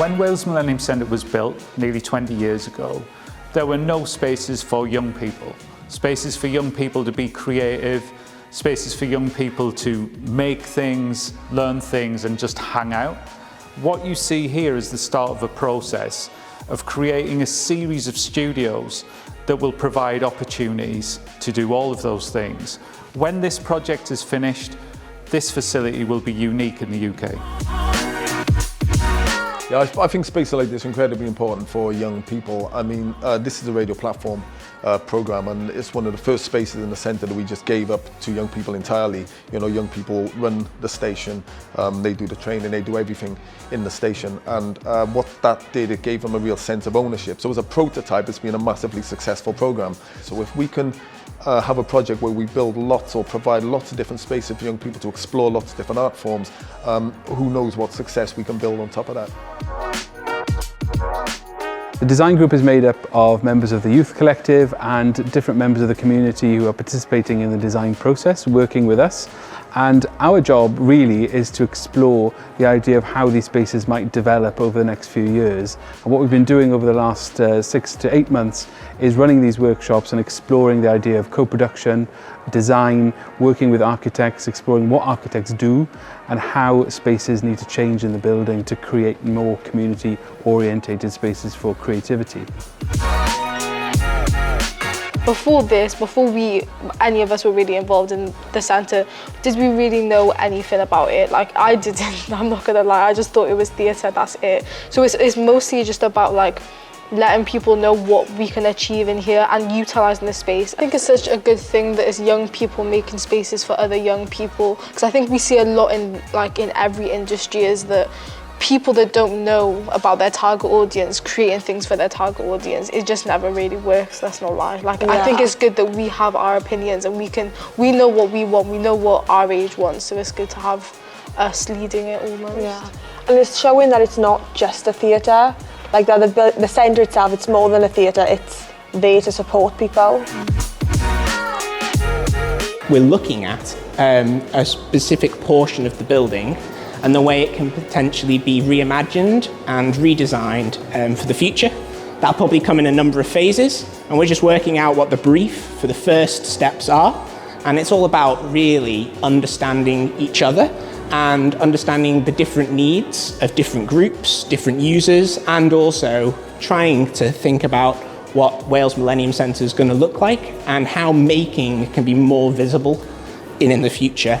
When Wales Millennium Centre was built nearly 20 years ago, there were no spaces for young people. Spaces for young people to be creative, spaces for young people to make things, learn things and just hang out. What you see here is the start of a process of creating a series of studios that will provide opportunities to do all of those things. When this project is finished, this facility will be unique in the UK. Yeah, I think spaces like this are incredibly important for young people. I mean, this is a radio platform program, and it's one of the first spaces in the centre that we just gave up to young people entirely. You know, young people run the station, they do the training, they do everything in the station, and what that did, it gave them a real sense of ownership. So as a prototype, it's been a massively successful program. So if we can have a project where we build lots or provide lots of different spaces for young people to explore lots of different art forms, who knows what success we can build on top of that. The design group is made up of members of the youth collective and different members of the community who are participating in the design process, working with us. And our job really is to explore the idea of how these spaces might develop over the next few years. And what we've been doing over the last 6 to 8 months is running these workshops and exploring the idea of co-production, design, working with architects, exploring what architects do and how spaces need to change in the building to create more community-orientated spaces for creativity. Before this, before any of us were really involved in the centre, did we really know anything about it? Like, I didn't, I'm not gonna lie, I just thought it was theatre, that's it. So it's mostly just about like letting people know what we can achieve in here and utilising the space. I think it's such a good thing that it's young people making spaces for other young people, because I think we see a lot in every industry is that people that don't know about their target audience creating things for their target audience, it just never really works, let's not lie. Like, yeah. I think it's good that we have our opinions and we know what we want, we know what our age wants, so it's good to have us leading it almost. Yeah, and it's showing that it's not just a theatre, like the centre itself, it's more than a theatre, it's there to support people. We're looking at a specific portion of the building and the way it can potentially be reimagined and redesigned for the future. That'll probably come in a number of phases, and we're just working out what the brief for the first steps are. And it's all about really understanding each other and understanding the different needs of different groups, different users, and also trying to think about what Wales Millennium Centre is going to look like and how making can be more visible in the future.